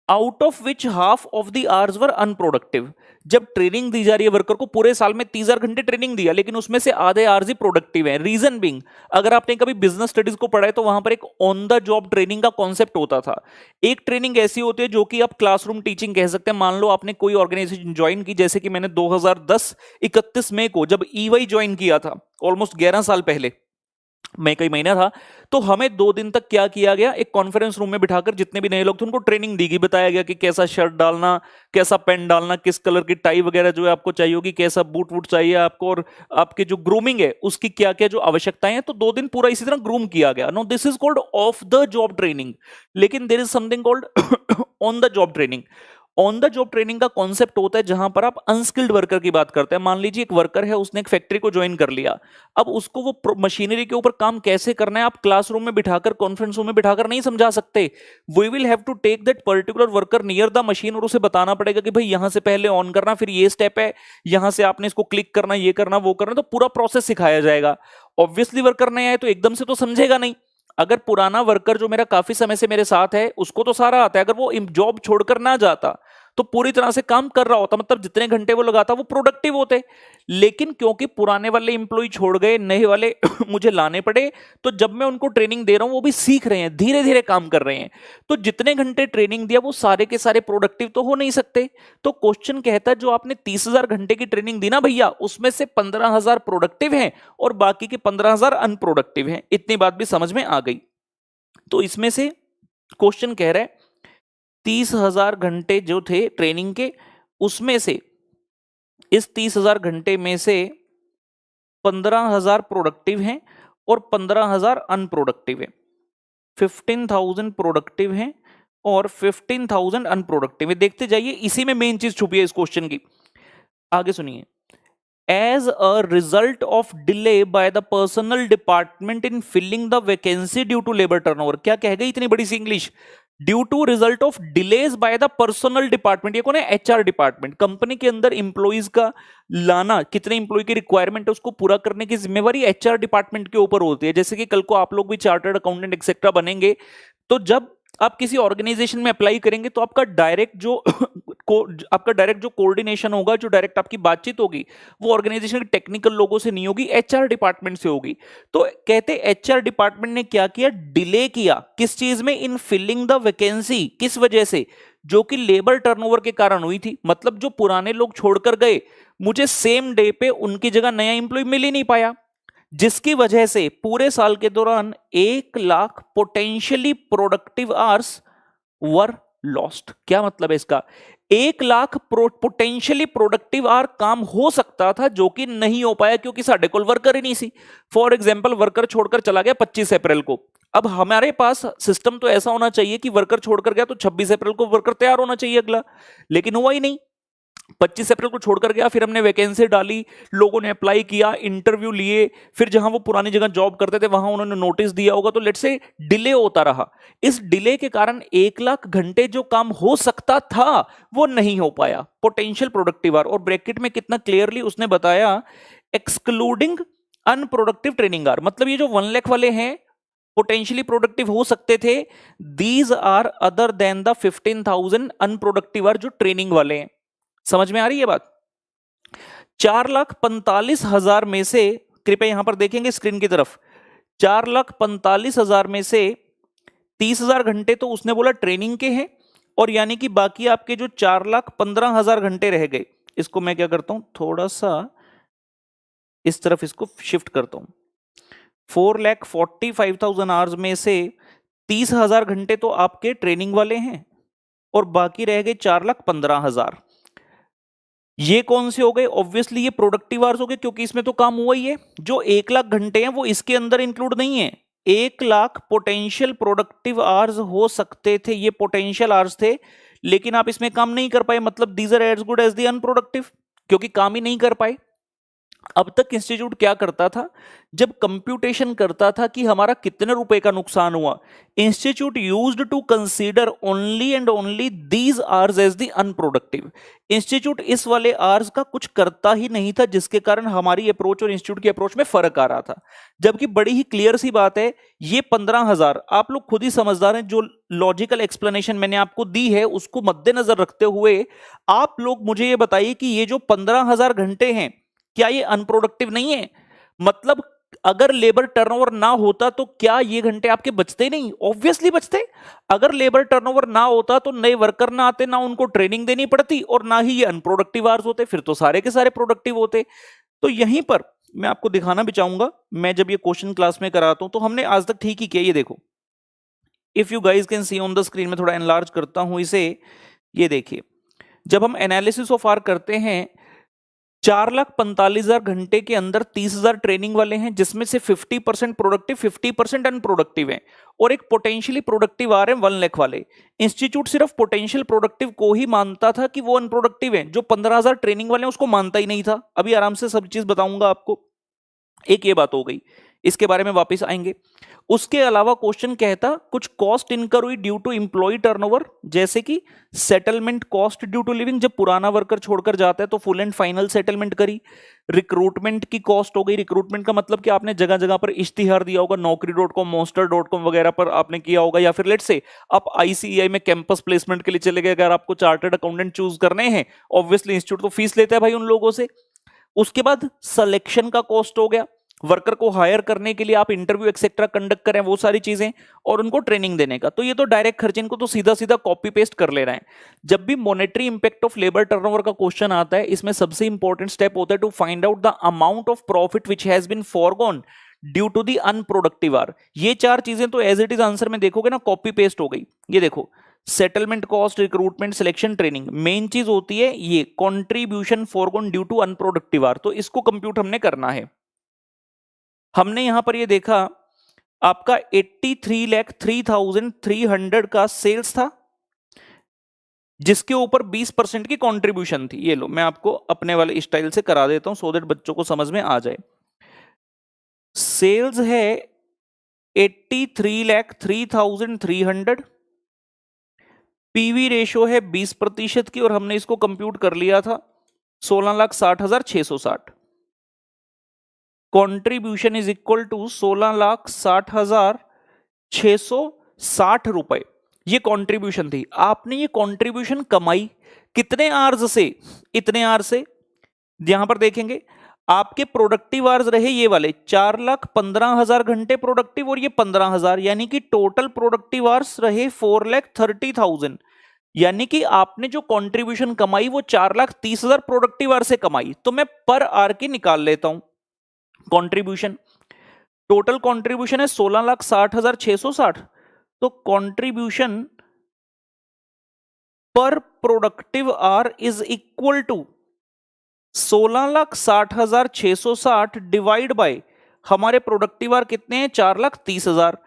out of which half of the hours were unproductive. जब ट्रेनिंग दी जा रही है वर्कर को, पूरे साल में 30,000 घंटे ट्रेनिंग दिया, लेकिन उसमें से आधे आवर्स ही प्रोडक्टिव है। रीजन बिंग, अगर आपने कभी बिजनेस स्टडीज को पढ़ा है तो वहां पर एक ऑन द जॉब ट्रेनिंग का कॉन्सेप्ट होता था। एक ट्रेनिंग ऐसी होती है जो कि आप क्लासरूम टीचिंग कह सकते हैं। मान लो आपने कोई ऑर्गेनाइजेशन ज्वाइन की, जैसे कि मैंने 2010 31 मई को जब EY ज्वाइन किया था, ऑलमोस्ट 11 साल पहले, मैं कई महीना था, तो हमें 2 दिन तक क्या किया गया, एक कॉन्फ्रेंस रूम में बिठाकर जितने भी नए लोग थे उनको ट्रेनिंग दी गई, बताया गया कि कैसा शर्ट डालना, कैसा पेन डालना, किस कलर की टाई वगैरह जो है आपको चाहिए होगी, कैसा बूट वूट चाहिए आपको, और आपके जो ग्रूमिंग है उसकी क्या क्या जो आवश्यकताएं हैं। तो 2 दिन पूरा इसी तरह ग्रूम किया गया। No, this is called off the job training. लेकिन there is something called on the job training. On the job training का कॉन्सेप्ट होता है जहां पर आप अनस्किल्ड वर्कर की बात करते हैं। मान लीजिए एक वर्कर है, उसने एक फैक्ट्री को ज्वाइन कर लिया, अब उसको वो मशीनरी के ऊपर काम कैसे करना है आप क्लासरूम में बिठाकर, कॉन्फ्रेंस रूम में बिठाकर नहीं समझा सकते। We will have to take that particular worker near the machine और उसे बताना पड़ेगा कि भाई यहां से पहले ऑन करना, फिर ये स्टेप है, यहां से आपने इसको क्लिक करना, ये करना, वो करना, तो पूरा प्रोसेस सिखाया जाएगा। ऑब्वियसली वर्कर नया है तो एकदम से तो समझेगा नहीं। अगर पुराना वर्कर जो मेरा काफी समय से मेरे साथ है उसको तो सारा आता है, अगर वो जॉब छोड़कर ना जाता तो पूरी तरह से काम कर रहा होता, मतलब जितने घंटे वो लगाता वो प्रोडक्टिव होते। लेकिन क्योंकि पुराने वाले इंप्लॉय छोड़ गए, नए वाले मुझे लाने पड़े, तो जब मैं उनको ट्रेनिंग दे रहा हूं वो भी सीख रहे हैं, धीरे धीरे काम कर रहे हैं, तो जितने घंटे ट्रेनिंग दिया वो सारे के सारे प्रोडक्टिव तो हो नहीं सकते। तो क्वेश्चन कहता है जो आपने 30,000 घंटे की ट्रेनिंग दी ना भैया, उसमें से 15,000 प्रोडक्टिव हैं और बाकी के 15,000 अनप्रोडक्टिव हैं। इतनी बात भी समझ में आ गई। तो इसमें से क्वेश्चन कह रहा है 30,000 घंटे जो थे ट्रेनिंग के, उसमें से इस 30,000 घंटे में से 15,000 प्रोडक्टिव हैं और 15,000 अनप्रोडक्टिव है। 15,000 प्रोडक्टिव हैं और 15,000 अनप्रोडक्टिव है। देखते जाइए, इसी में मेन चीज छुपी है इस क्वेश्चन की। आगे सुनिए। As a result of delay by the personal department in filling the vacancy due to labour turnover. क्या कह गई इतनी बड़ी सी English? Due to result of delays by the personal department. ये कौन है? HR department. कंपनी के अंदर इंप्लॉइज का लाना, कितने इंप्लॉय की रिक्वायरमेंट है उसको पूरा करने की जिम्मेवारी HR डिपार्टमेंट के ऊपर होती है। जैसे कि कल को आप लोग भी चार्टर्ड अकाउंटेंट एक्सेट्रा बनेंगे, तो जब आप किसी ऑर्गेनाइजेशन में अप्लाई करेंगे तो आपका डायरेक्ट जो कोऑर्डिनेशन होगा, जो डायरेक्ट आपकी बातचीत होगी, वो ऑर्गेनाइजेशन के टेक्निकल लोगों से नहीं होगी, HR डिपार्टमेंट से होगी। तो कहते HR डिपार्टमेंट ने क्या किया? डिले किया। किस चीज में? In filling the vacancy. किस वजह से? जो कि लेबर टर्नओवर के कारण हुई थी। मतलब जो पुराने लोग छोड़कर गए, मुझे सेम डे पे उनकी जगह नया इंप्लॉय मिल ही नहीं पाया, जिसकी वजह से पूरे साल के दौरान 1 लाख पोटेंशियली प्रोडक्टिव आवर्स वर लॉस्ट। क्या मतलब है इसका? 1 लाख पोटेंशियली प्रोडक्टिव आवर काम हो सकता था जो कि नहीं हो पाया क्योंकि साढ़े कोल वर्कर ही नहीं सी। फॉर एग्जाम्पल, वर्कर छोड़कर चला गया 25 अप्रैल को। अब हमारे पास सिस्टम तो ऐसा होना चाहिए कि वर्कर छोड़कर गया तो 26 अप्रैल को वर्कर तैयार होना चाहिए अगला, लेकिन हुआ ही नहीं। 25 अप्रैल को छोड़कर गया, फिर हमने वैकेंसी डाली, लोगों ने अप्लाई किया, इंटरव्यू लिए, फिर जहां वो पुरानी जगह जॉब करते थे वहां उन्होंने नोटिस दिया होगा, तो लेट्स से डिले होता रहा। इस डिले के कारण 1 लाख घंटे जो काम हो सकता था वो नहीं हो पाया, पोटेंशियल प्रोडक्टिव आवर। और ब्रैकेट में कितना क्लियरली उसने बताया, एक्सक्लूडिंग अनप्रोडक्टिव ट्रेनिंग आवर। मतलब ये जो 1 लाख वाले हैं पोटेंशियली प्रोडक्टिव हो सकते थे, these are other than the 15,000 unproductive hour जो ट्रेनिंग वाले हैं। समझ में आ रही है बात? 4,45,000 में से, कृपया यहां पर देखेंगे स्क्रीन की तरफ, 4,45,000 में से 30,000 घंटे तो उसने बोला ट्रेनिंग के हैं, और यानी कि बाकी आपके जो 4,15,000 घंटे रह गए, इसको मैं क्या करता हूं, थोड़ा सा इस तरफ इसको शिफ्ट करता हूं। 4,45,000 आवर्स में से 30,000 घंटे तो आपके ट्रेनिंग वाले हैं और बाकी रह गए 4,15,000। ये कौन से हो गए? ऑब्वियसली ये प्रोडक्टिव आवर्स हो गए, क्योंकि इसमें तो काम हुआ ही है। जो 1,00,000 घंटे हैं वो इसके अंदर इंक्लूड नहीं है। 1,00,000 पोटेंशियल प्रोडक्टिव आवर्स हो सकते थे, ये पोटेंशियल आवर्स थे, लेकिन आप इसमें काम नहीं कर पाए, मतलब these are as good as the unproductive, क्योंकि काम ही नहीं कर पाए। अब तक इंस्टीट्यूट क्या करता था, जब कंप्यूटेशन करता था कि हमारा कितने रुपए का नुकसान हुआ, institute used to consider only and only these hours as the unproductive. Institute इस वाले आवर्स का कुछ करता ही नहीं था, जिसके कारण हमारी अप्रोच और इंस्टीट्यूट की अप्रोच में फर्क आ रहा था। जबकि बड़ी ही क्लियर सी बात है, ये 15,000 आप लोग खुद ही समझदार हैं, जो लॉजिकल एक्सप्लेनेशन मैंने आपको दी है उसको मद्देनजर रखते हुए आप लोग मुझे ये बताइए कि ये जो 15,000 घंटे हैं, क्या ये अनप्रोडक्टिव नहीं है? मतलब अगर लेबर टर्नओवर ना होता तो क्या ये घंटे आपके बचते नहीं? ऑब्वियसली बचते। अगर लेबर टर्नओवर ना होता तो नए वर्कर ना आते, ना उनको ट्रेनिंग देनी पड़ती, और ना ही ये अनप्रोडक्टिव आवर्स होते, फिर तो सारे के सारे प्रोडक्टिव होते। तो यहीं पर मैं आपको दिखाना भी चाहूंगा, मैं जब ये क्वेश्चन क्लास में कराता हूं तो हमने आज तक ठीक ही किया। ये देखो, if you guys can see on the screen, में थोड़ा एनलार्ज करता हूं इसे, ये देखिए, जब हम एनालिसिस ऑफ आर करते हैं, 4,45,000 घंटे के अंदर 30,000 ट्रेनिंग वाले हैं, जिसमें से 50% प्रोडक्टिव, 50% अनप्रोडक्टिव हैं, और एक पोटेंशियली प्रोडक्टिव आ रहे हैं 1 लाख वाले। इंस्टीट्यूट सिर्फ पोटेंशियल प्रोडक्टिव को ही मानता था कि वो अनप्रोडक्टिव हैं, जो 15,000 ट्रेनिंग वाले हैं उसको मानता ही नहीं था। अभी आराम से सब चीज बताऊंगा आपको। एक ये बात हो गई, इसके बारे में वापस आएंगे। उसके अलावा क्वेश्चन कहता कुछ कॉस्ट इनकर हुई ड्यू टू एम्प्लॉय टर्नओवर, जैसे कि settlement cost due to leaving, जब पुराना वर्कर छोड़कर जाता है तो फुल एंड फाइनल सेटलमेंट करी। रिक्रूटमेंट की कॉस्ट हो गई। रिक्रूटमेंट का मतलब कि आपने जगह जगह पर इश्तिहार दिया होगा, naukri.com, monster.com वगैरह पर आपने किया होगा, या फिर लेट से आप ICAI में कैंपस प्लेसमेंट के लिए चले गए। अगर आपको चार्टर्ड अकाउंटेंट चूज करने हैं, ऑब्वियसली इंस्टीट्यूट तो फीस लेता है भाई उन लोगों से। उसके बाद सिलेक्शन का कॉस्ट हो गया, वर्कर को हायर करने के लिए आप इंटरव्यू एक्सेट्रा कंडक्ट करें, वो सारी चीजें, और उनको ट्रेनिंग देने का। तो ये तो डायरेक्ट खर्च, इनको तो सीधा सीधा कॉपी पेस्ट कर ले रहे हैं। जब भी monetary impact of labour turnover का क्वेश्चन आता है, इसमें सबसे इंपॉर्टेंट स्टेप होता है to find out the amount of profit which has been forgone due to the unproductive hour. ये चार चीजें तो एज इट इज आंसर में देखोगे ना, कॉपी पेस्ट हो गई। ये देखो, settlement cost, recruitment, selection, training, main चीज होती है ये contribution forgone due to unproductive hour. तो इसको कंप्यूट हमने करना है। हमने यहां पर ये देखा, आपका 83,03,300 का सेल्स था, जिसके ऊपर 20% की कंट्रीब्यूशन थी। ये लो, मैं आपको अपने वाले स्टाइल से करा देता हूं सो दैट बच्चों को समझ में आ जाए। सेल्स है 83,03,300, पीवी रेशो है 20% की, और हमने इसको कंप्यूट कर लिया था 16,60,660। कॉन्ट्रीब्यूशन इज इक्वल टू 16,60,660 रुपए, ये कॉन्ट्रीब्यूशन थी। आपने ये कॉन्ट्रीब्यूशन कमाई कितने आवर्स से? इतने आवर्स से। यहां पर देखेंगे, आपके प्रोडक्टिव आवर्स रहे ये वाले 4,15,000 घंटे प्रोडक्टिव, और ये 15,000, यानी कि टोटल प्रोडक्टिव आवर्स रहे 4,30,000। यानी कि आपने जो कंट्रीब्यूशन कमाई वो 4,30,000 प्रोडक्टिव आवर से कमाई। तो मैं पर आवर की निकाल लेता हूं कंट्रीब्यूशन। टोटल कंट्रीब्यूशन है 16,60,660। तो contribution per productive hour is equal to 16,60,660 divide by हमारे प्रोडक्टिव आवर कितने हैं? 4,30,000।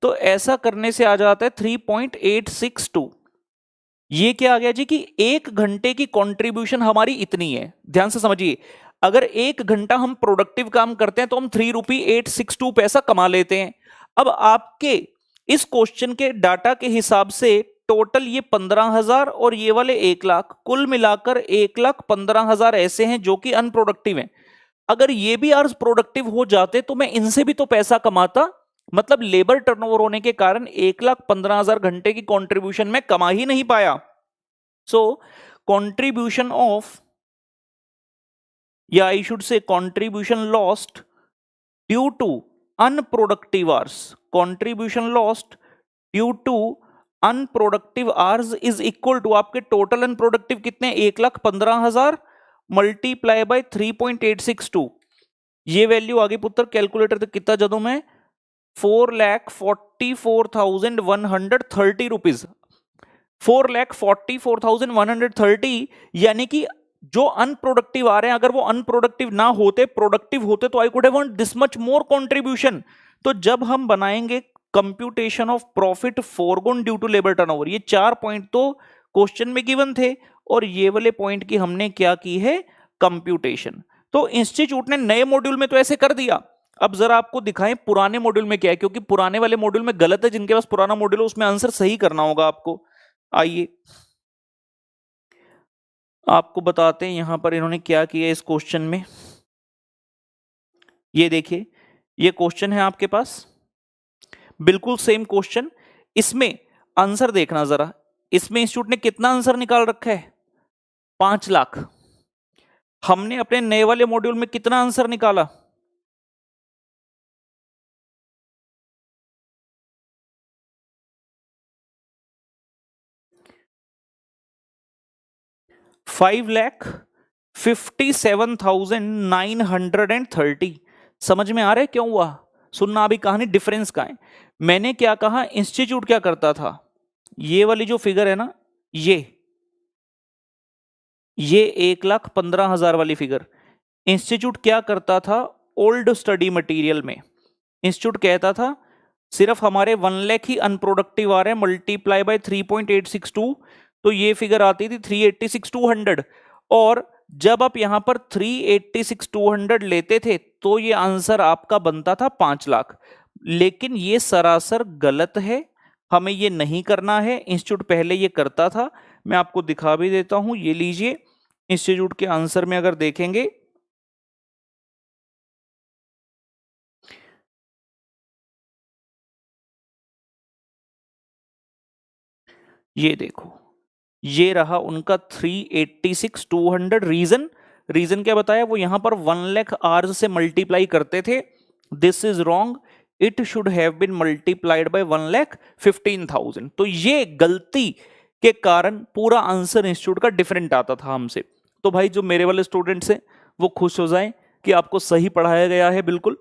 तो ऐसा करने से आ जाता है 3.862। ये क्या आ गया जी कि 1 घंटे की कंट्रीब्यूशन हमारी इतनी है। ध्यान से समझिए, अगर 1 घंटा हम प्रोडक्टिव काम करते हैं तो हम 3.862 पैसा कमा लेते हैं। अब आपके इस क्वेश्चन के डाटा के हिसाब से टोटल ये 15,000 और ये वाले 1 लाख, कुल मिलाकर 1,15,000 ऐसे हैं जो कि अनप्रोडक्टिव हैं। अगर ये भी आवर्स प्रोडक्टिव हो जाते तो मैं इनसे भी तो पैसा कमाता। मतलब लेबर टर्नओवर होने के कारण 1,15,000 घंटे की कंट्रीब्यूशन में कमा ही नहीं पाया। सो कंट्रीब्यूशन ऑफ, या I should say contribution lost due to unproductive hours, contribution lost due to unproductive hours is equal to आपके टोटल अनप्रोडक्टिव कितने? 1,15,000 मल्टीप्लाई बाय 3.862। ये वैल्यू आ गई पुत्र कैलकुलेटर तक कितना जदों मैं 4,44,130 रुपीज 4,44,130 यानी कि जो अनप्रोडक्टिव आ रहे हैं अगर वो अनप्रोडक्टिव ना होते प्रोडक्टिव होते तो I could have earned this much more contribution. तो जब हम बनाएंगे computation of profit forgone due to labour turnover, ये 4 पॉइंट तो क्वेश्चन में गिवन थे और ये वाले पॉइंट की हमने क्या की है कंप्यूटेशन। तो इंस्टीट्यूट ने नए मॉड्यूल में तो ऐसे कर दिया, अब जरा आपको दिखाएं पुराने मॉड्यूल में क्या है, क्योंकि पुराने वाले मॉड्यूल में गलत है, जिनके पास पुराना मॉड्यूल है उसमें आंसर सही करना होगा आपको। आइए आपको बताते हैं यहां पर इन्होंने क्या किया इस क्वेश्चन में। ये देखिए ये क्वेश्चन है आपके पास, बिल्कुल सेम क्वेश्चन। इसमें आंसर देखना जरा, इसमें इंस्टीट्यूट ने कितना आंसर निकाल रखा है 5 लाख। हमने अपने नए वाले मॉड्यूल में कितना आंसर निकाला 5,57,930। समझ में आ रहा है क्यों हुआ? सुनना अभी कहानी डिफरेंस का है। मैंने क्या कहा इंस्टीट्यूट क्या करता था, ये वाली जो फिगर है ना ये 1,15,000 वाली फिगर, इंस्टीट्यूट क्या करता था ओल्ड स्टडी मटेरियल में इंस्टीट्यूट कहता था सिर्फ हमारे 1 लाख ही अनप्रोडक्टिव आ रहे हैं मल्टीप्लाई बाय 3.862, तो ये फिगर आती थी 386,200। और जब आप यहां पर 386,200 लेते थे तो ये आंसर आपका बनता था 5 लाख। लेकिन ये सरासर गलत है, हमें ये नहीं करना है। इंस्टीट्यूट पहले ये करता था, मैं आपको दिखा भी देता हूं, ये लीजिए इंस्टीट्यूट के आंसर में अगर देखेंगे ये देखो ये रहा उनका 386,200। रीजन क्या बताया, वो यहां पर 1 लाख आवर्स से मल्टीप्लाई करते थे। This is wrong, it should have been multiplied by 1,15,000। तो ये गलती के कारण पूरा आंसर इंस्टीट्यूट का डिफरेंट आता था हमसे। तो भाई जो मेरे वाले स्टूडेंट्स हैं वो खुश हो जाएं कि आपको सही पढ़ाया गया है बिल्कुल,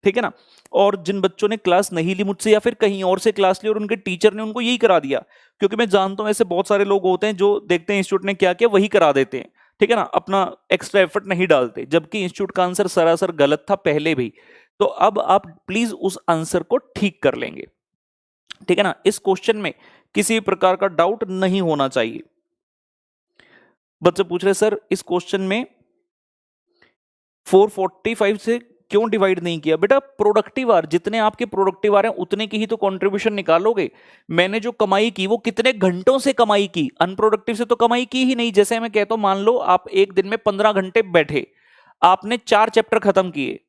ठीक है ना। और जिन बच्चों ने क्लास नहीं ली मुझसे या फिर कहीं और से क्लास ली और उनके टीचर ने उनको यही करा दिया, क्योंकि मैं जानता हूं ऐसे बहुत सारे लोग होते हैं जो देखते हैं इंस्टीट्यूट ने क्या किया वही करा देते हैं, ठीक है ना, अपना एक्स्ट्रा एफर्ट नहीं डालते, जबकि इंस्टीट्यूट का आंसर सरासर गलत था पहले भी। तो अब आप प्लीज उस आंसर को ठीक कर लेंगे, ठीक है ना। इस क्वेश्चन में किसी प्रकार का डाउट नहीं होना चाहिए। बच्चे पूछ रहे सर इस क्वेश्चन में 445 से क्यों डिवाइड नहीं किया? बेटा प्रोडक्टिव आर, जितने आपके प्रोडक्टिव आ रहे हैं उतने की ही तो कंट्रीब्यूशन निकालोगे। मैंने जो कमाई की वो कितने घंटों से कमाई की, अनप्रोडक्टिव से तो कमाई की ही नहीं। जैसे मैं कहता हूं मान लो आप एक दिन में 15 घंटे बैठे, आपने 4 चैप्टर खत्म किए,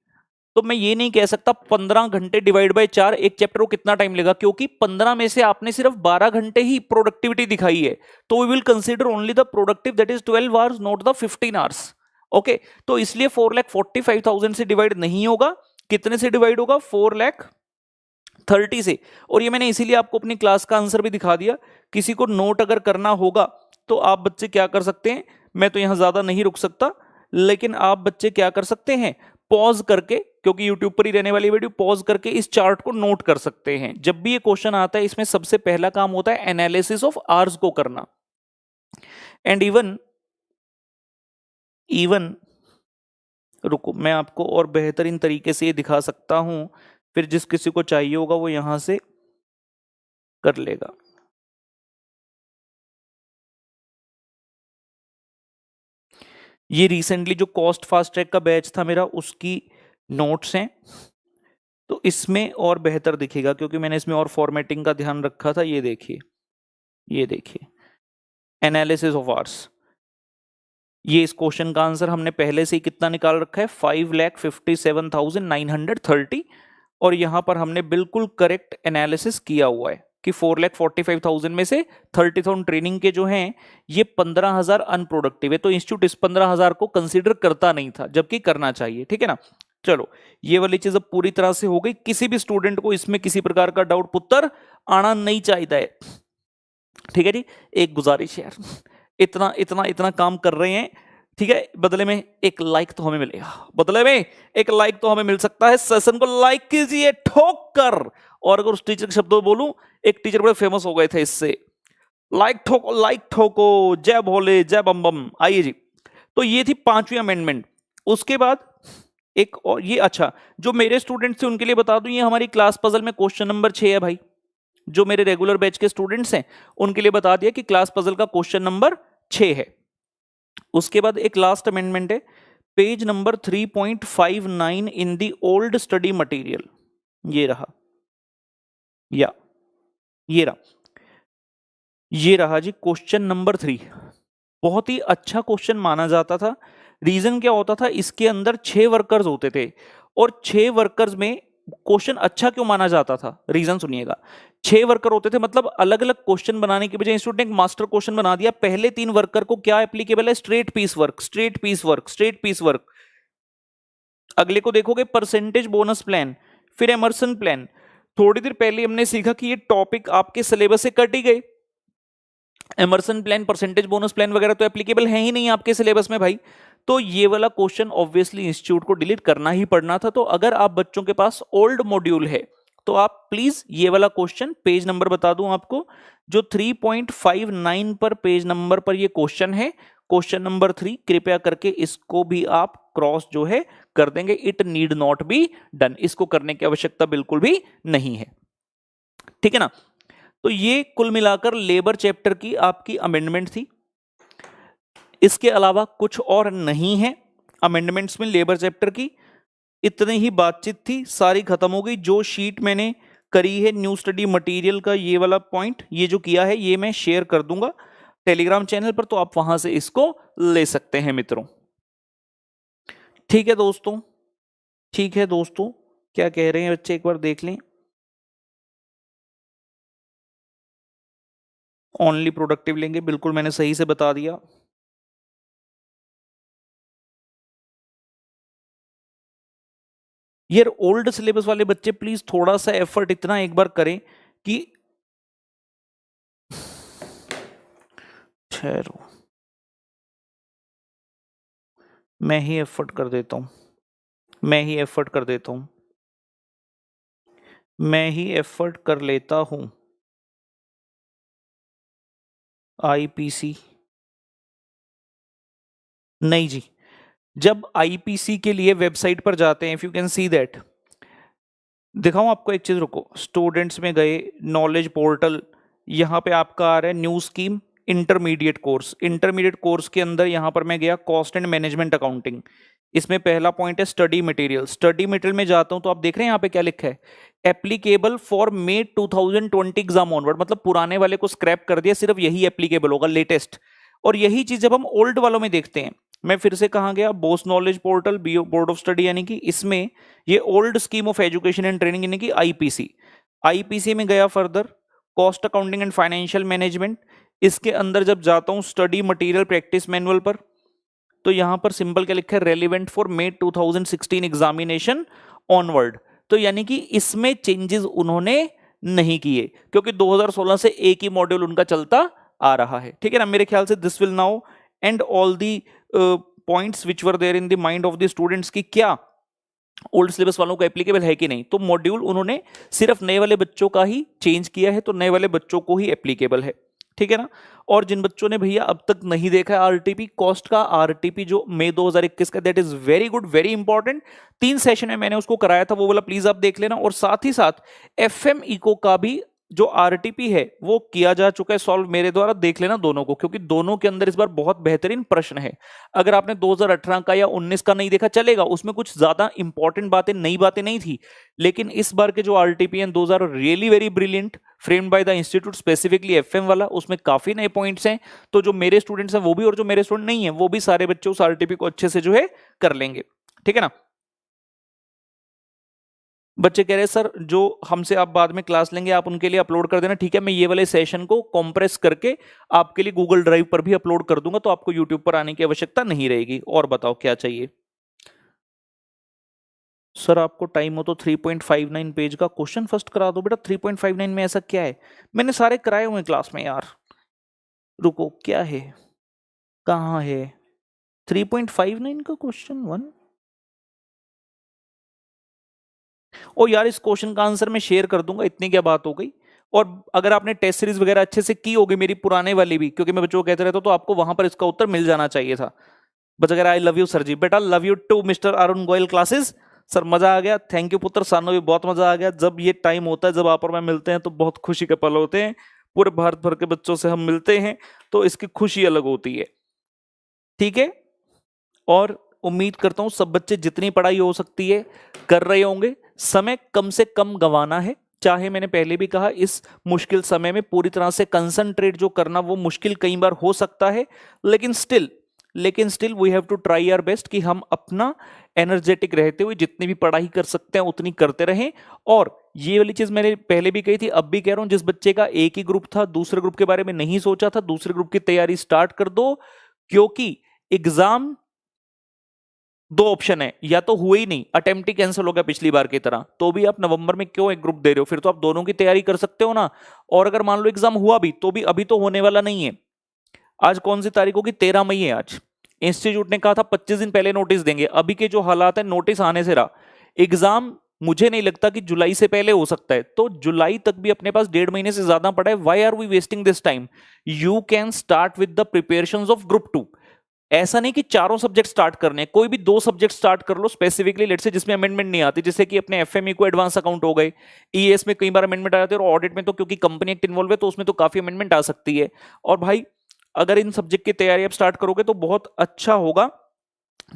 तो मैं ये नहीं कह सकता 15 घंटे डिवाइड बाय 4 एक चैप्टर को कितना टाइम लेगा, क्योंकि 15 में से आपने सिर्फ 12 घंटे ही प्रोडक्टिविटी दिखाई है। तो we will consider only the productive, that is 12 hours, not the 15 hours. Okay, तो इसलिए 4,45,000 से डिवाइड नहीं होगा। कितने से डिवाइड होगा? 4,30,000 से। और ये मैंने इसीलिए आपको अपनी क्लास का आंसर भी दिखा दिया। किसी को नोट अगर करना होगा तो आप बच्चे क्या कर सकते हैं, मैं तो यहां ज्यादा नहीं रुक सकता, लेकिन आप बच्चे क्या कर सकते हैं पॉज करके, क्योंकि यूट्यूब पर ही रहने वाली वीडियो, पॉज करके इस चार्ट को नोट कर सकते हैं। जब भी ये क्वेश्चन आता है इसमें सबसे पहला काम होता है एनालिसिस ऑफ आवर्स को करना। एंड इवन रुको मैं आपको और बेहतरीन तरीके से ये दिखा सकता हूं, फिर जिस किसी को चाहिए होगा वो यहां से कर लेगा। ये रिसेंटली जो कॉस्ट फास्ट ट्रैक का बैच था मेरा उसकी नोट्स हैं, तो इसमें और बेहतर दिखेगा क्योंकि मैंने इसमें और फॉर्मेटिंग का ध्यान रखा था। ये देखिए एनालिसिस ऑफ आवर्स, ये इस क्वेश्चन का आंसर हमने पहले से ही कितना निकाल रखा है 5,57,930। और यहां पर हमने बिल्कुल करेक्ट एनालिसिस किया हुआ है कि 4,45,000 में से 30,000 ट्रेनिंग के जो हैं ये 15,000 अनप्रोडक्टिव है। तो इंस्टीट्यूट इस 15,000 को कंसीडर करता नहीं था, जबकि करना चाहिए, ठीक है ना। चलो ये वाली चीज अब पूरी तरह से हो गई। किसी भी स्टूडेंट को इसमें किसी प्रकार का डाउट पुत्र आना नहीं चाहिए है, ठीक है जी। एक गुजारिश यार, इतना इतना इतना काम कर रहे हैं, ठीक है, बदले में एक लाइक तो हमें मिलेगा, बदले में एक लाइक तो हमें मिल सकता है। सेशन को लाइक कीजिए ठोक कर। और अगर उस टीचर के शब्दों में बोलूं, एक टीचर बड़े फेमस हो गए थे इससे, लाइक ठोको, लाइक ठोको, जय भोले, जय बम बम। आइए जी, तो ये थी 5वीं अमेंडमेंट। उसके बाद एक और ये, अच्छा, जो मेरे स्टूडेंट्स थे उनके लिए बता दूं, ये हमारी क्लास पजल में क्वेश्चन नंबर 6 है भाई। जो मेरे रेगुलर बैच के स्टूडेंट्स हैं उनके लिए बता दिया कि क्लास पजल का क्वेश्चन नंबर 6 है। उसके बाद एक लास्ट अमेंडमेंट है, page number 3.59 in the old study material. ये रहा, या ये रहा, ये रहा जी क्वेश्चन नंबर 3। बहुत ही अच्छा क्वेश्चन माना जाता था। रीजन क्या होता था, इसके अंदर 6 वर्कर्स होते थे, और 6 वर्कर्स में क्वेश्चन अच्छा क्यों माना जाता था, रीजन सुनिएगा। 6 वर्कर होते थे, मतलब अलग अलग क्वेश्चन बनाने के बजाय इंस्टीट्यूट ने एक मास्टर क्वेश्चन बना दिया। पहले 3 वर्कर को क्या एप्लीकेबल है, straight piece work, straight piece work, straight piece work. अगले को देखोगे परसेंटेज बोनस प्लान, फिर एमर्सन प्लान। थोड़ी देर पहले हमने सीखा कि ये टॉपिक आपके सिलेबस से कट ही गए। Emerson plan, percentage bonus plan वगैरह तो एप्लीकेबल है ही नहीं आपके सिलेबस में भाई। तो ये वाला क्वेश्चन ऑब्वियसली इंस्टीट्यूट को डिलीट करना ही पड़ना था। तो अगर आप बच्चों के पास ओल्ड मॉड्यूल है तो आप प्लीज ये वाला क्वेश्चन, पेज नंबर बता दूं आपको, जो 3.59 पर पेज नंबर पर ये क्वेश्चन है, क्वेश्चन नंबर 3, कृपया करके इसको भी आप क्रॉस जो है कर देंगे। It need not be done, इसको करने की आवश्यकता बिल्कुल भी नहीं है, ठीक है ना। तो ये कुल मिलाकर लेबर चैप्टर की आपकी अमेंडमेंट थी। इसके अलावा कुछ और नहीं है अमेंडमेंट्स में लेबर चैप्टर की। इतनी ही बातचीत थी, सारी खत्म हो गई। जो शीट मैंने करी है न्यू स्टडी मटेरियल का, ये वाला पॉइंट, ये जो किया है, ये मैं शेयर कर दूंगा टेलीग्राम चैनल पर, तो आप वहां से इसको ले सकते हैं मित्रों। ठीक है दोस्तों, ठीक है दोस्तों, क्या कह रहे हैं बच्चे, एक बार देख लें। ओनली प्रोडक्टिव लेंगे, बिल्कुल मैंने सही से बता दिया। यार ओल्ड सिलेबस वाले बच्चे प्लीज थोड़ा सा एफर्ट इतना एक बार करें कि, ठहरो मैं ही एफर्ट कर देता हूं, मैं ही एफर्ट कर देता हूं, मैं ही एफर्ट कर लेता हूं। आईपीसी नहीं जी, जब आईपीसी के लिए वेबसाइट पर जाते हैं, if you can see that, दिखाऊं आपको एक चीज, रुको, स्टूडेंट्स में गए, नॉलेज पोर्टल, यहां पे आपका आ रहा है new scheme intermediate course. Intermediate course के अंदर यहां पर मैं गया कॉस्ट एंड मैनेजमेंट अकाउंटिंग। इसमें पहला पॉइंट है स्टडी मटेरियल। स्टडी मटेरियल में जाता हूं तो आप देख रहे हैं यहां पे क्या लिखा है, applicable for may 2020 exam onward, मतलब पुराने वाले को स्क्रैप कर दिया, सिर्फ यही एप्लीकेबल होगा, लेटेस्ट। और यही चीज जब हम ओल्ड वालों में देखते हैं, मैं फिर से कहां गया, Bose knowledge portal, board of study, यानी कि इसमें ये old scheme of education and training यानी कि आईपीसी। आईपीसी में गया further cost accounting and financial management. इसके अंदर जब जाता हूं स्टडी मटेरियल प्रैक्टिस मैनुअल पर, तो यहां पर सिंपल क्या लिखा है, relevant for may 2016 examination onward. तो यानी कि इसमें चेंजेस उन्होंने नहीं किए, क्योंकि 2016 से एक ही मॉड्यूल उनका चलता आ रहा है, ठीक है ना। मेरे ख्याल से this will now end all the points which were there in the mind of the students की क्या ओल्ड सिलेबस वालों को एप्लीकेबल है कि नहीं। तो मॉड्यूल उन्होंने सिर्फ नए वाले बच्चों का ही चेंज किया है, तो नए वाले बच्चों को ही एप्लीकेबल है, ठीक है ना। और जिन बच्चों ने भैया अब तक नहीं देखा है आरटीपी कॉस्ट का, आरटीपी जो मई 2021 का, that is very good, very important. 3 session में मैंने उसको कराया था, वो वाला प्लीज आप देख लेना। और साथ ही साथ एफएम इको का भी जो आरटीपी है वो किया जा चुका है सॉल्व मेरे द्वारा, देख लेना दोनों को, क्योंकि दोनों के अंदर इस बार बहुत बेहतरीन प्रश्न है। अगर आपने 2018 का या 19 का नहीं देखा चलेगा, उसमें कुछ ज्यादा इंपॉर्टेंट बातें, नई बातें नहीं थी, लेकिन इस बार के जो आरटीपी हैं, those are really very brilliant, framed by the institute, specifically FM वाला, उसमें काफी नए पॉइंट्स हैं। तो जो मेरे स्टूडेंट्स हैं वो भी, और जो मेरे स्टूडेंट नहीं है वो भी, सारे बच्चे उस आरटीपी को अच्छे से जो है कर लेंगे, ठीक है ना। बच्चे कह रहे हैं सर जो हमसे आप बाद में क्लास लेंगे आप उनके लिए अपलोड कर देना, ठीक है, मैं ये वाले सेशन को कॉम्प्रेस करके आपके लिए गूगल ड्राइव पर भी अपलोड कर दूंगा, तो आपको यूट्यूब पर आने की आवश्यकता नहीं रहेगी। और बताओ क्या चाहिए सर, आपको टाइम हो तो 3.59 पेज का क्वेश्चन फर्स्ट करा दो बेटा। 3.59 में ऐसा क्या है, मैंने सारे कराए हुए क्लास में यार। रुको क्या है, कहाँ है, 3.59 का क्वेश्चन 1। ओ यार, इस क्वेश्चन का आंसर मैं शेयर कर दूंगा, इतनी क्या बात हो गई। और अगर आपने टेस्ट सीरीज वगैरह अच्छे से की होगी मेरी पुराने वाली भी, क्योंकि मैं बच्चों को कहते रहता हूं, तो आपको वहां पर इसका उत्तर मिल जाना चाहिए था। बस अगर I love you sir ji, बेटा love you too mister Arun Goyal classes. Sir मजा आ गया, थैंक यू पुत्र। सानू भी बहुत मजा आ गया। जब ये टाइम होता है, जब आप और मैं मिलते हैं, तो बहुत खुशी के पल होते हैं। पूरे भारत भर के बच्चों से हम मिलते हैं, तो इसकी खुशी अलग होती है। ठीक है, और उम्मीद करता हूं सब बच्चे जितनी पढ़ाई हो सकती है कर रहे होंगे। समय कम से कम गंवाना है। चाहे मैंने पहले भी कहा, इस मुश्किल समय में पूरी तरह से कंसंट्रेट जो करना वो मुश्किल कई बार हो सकता है, लेकिन still we have to try our best कि हम अपना एनर्जेटिक रहते हुए जितनी भी पढ़ाई कर सकते हैं उतनी करते रहें। और ये वाली चीज मैंने पहले भी कही थी, अब भी कह रहा हूं, जिस बच्चे का एक ही ग्रुप था, दूसरे ग्रुप के बारे में नहीं सोचा था, दूसरे ग्रुप की तैयारी स्टार्ट कर दो। क्योंकि एग्जाम दो ऑप्शन है, या तो हुए ही नहीं, अटेम्प्ट ही कैंसिल हो गया पिछली बार की तरह, तो भी आप नवंबर में क्यों एक ग्रुप दे रहे हो? फिर तो आप दोनों की तैयारी कर सकते हो ना। और अगर मान लो एग्जाम हुआ भी, तो भी अभी तो होने वाला नहीं है। आज कौन सी तारीख होगी? 13 मई है आज। इंस्टीट्यूट ने कहा था 25 दिन पहले नोटिस देंगे। अभी के जो हालात है, नोटिस आने से रहा, एग्जाम मुझे नहीं लगता कि जुलाई से पहले हो सकता है। तो जुलाई तक भी अपने पास 1.5 महीने से ज्यादा पड़ा है। Why are we wasting this time? You can start with the preparations of group 2। ऐसा नहीं कि चारों सब्जेक्ट स्टार्ट करने, कोई भी 2 सब्जेक्ट स्टार्ट कर लो स्पेसिफिकली, लेट से जिसमें अमेंडमेंट नहीं आती, जैसे कि अपने एफएमई को एडवांस अकाउंट हो गए, ईएस में कई बार अमेंडमेंट आ जाते हैं, और ऑडिट में तो क्योंकि कंपनी एक्ट इन्वॉल्व है तो उसमें तो काफी अमेंडमेंट आ सकती है। और भाई अगर इन सब्जेक्ट की तैयारी आप स्टार्ट करोगे तो बहुत अच्छा होगा,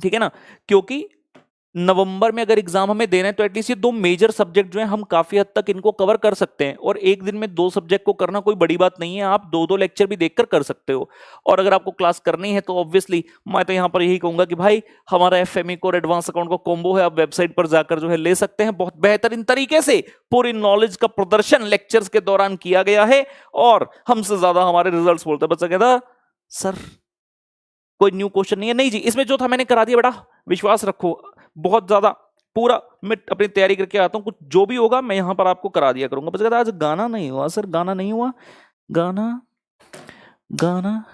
ठीक है ना। क्योंकि नवंबर में अगर एग्जाम हमें देना है, तो एटलीस्ट ये 2 मेजर सब्जेक्ट जो है हम काफी हद तक इनको कवर कर सकते हैं। और एक दिन में 2 सब्जेक्ट को करना कोई बड़ी बात नहीं है, आप 2-2 लेक्चर भी देखकर कर सकते हो। और अगर आपको क्लास करनी है तो ऑब्वियसली मैं तो यहां पर यही कहूंगा कि भाई हमारा एफएमई को और एडवांस अकाउंट को कॉम्बो है, आप वेबसाइट पर जाकर जो है ले सकते हैं। बहुत बेहतरीन तरीके से पूरी नॉलेज का प्रदर्शन लेक्चर्स के दौरान किया गया है, और हमसे ज्यादा हमारे रिजल्ट बोलते हैं। बच्चा कहता सर कोई न्यू क्वेश्चन नहीं है। नहीं जी, इसमें जो था मैंने करा दिया बेटा, विश्वास रखो। बहुत ज्यादा पूरा मैं अपनी तैयारी करके आता हूं, कुछ जो भी होगा मैं यहां पर आपको करा दिया करूंगा। बस कहता आज गाना नहीं हुआ सर, गाना नहीं हुआ। गाना गाना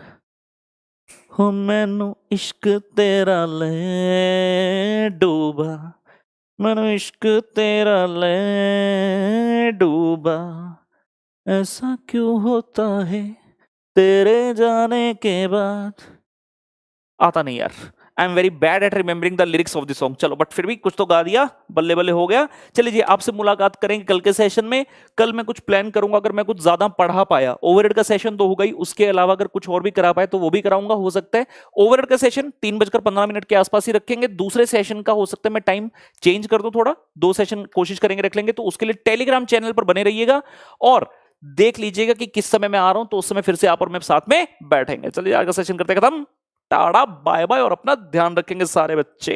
हो मैनू इश्क तेरा ले डूबा, मैनू इश्क तेरा ले डूबा, ऐसा क्यों होता है तेरे जाने के बाद। आता नहीं यार, I am very bad at remembering the lyrics of the song. चलो बट फिर भी कुछ तो गा दिया, बल्ले बल्ले हो गया। चलिए जी, आपसे मुलाकात करेंगे कल के सेशन में। कल मैं कुछ प्लान करूंगा, अगर मैं कुछ ज्यादा पढ़ा पाया, ओवरहेड का सेशन तो होगा ही, उसके अलावा अगर कुछ और भी करा पाए तो वो भी कराऊंगा। हो सकता है ओवरहेड का सेशन 3:15 के आसपास ही रखेंगे। दूसरे सेशन का हो सकता है मैं टाइम चेंज कर दूं थोड़ा, 2 सेशन कोशिश करेंगे रख लेंगे। तो उसके लिए टेलीग्राम चैनल पर बने रहिएगा और देख लीजिएगा कि किस समय मैं आ रहा हूं, तो उस समय फिर से आप और मैं साथ में बैठेंगे। चलिए आज का सेशन करते खत्म, टाटा बाय बाय, और अपना ध्यान रखेंगे सारे बच्चे।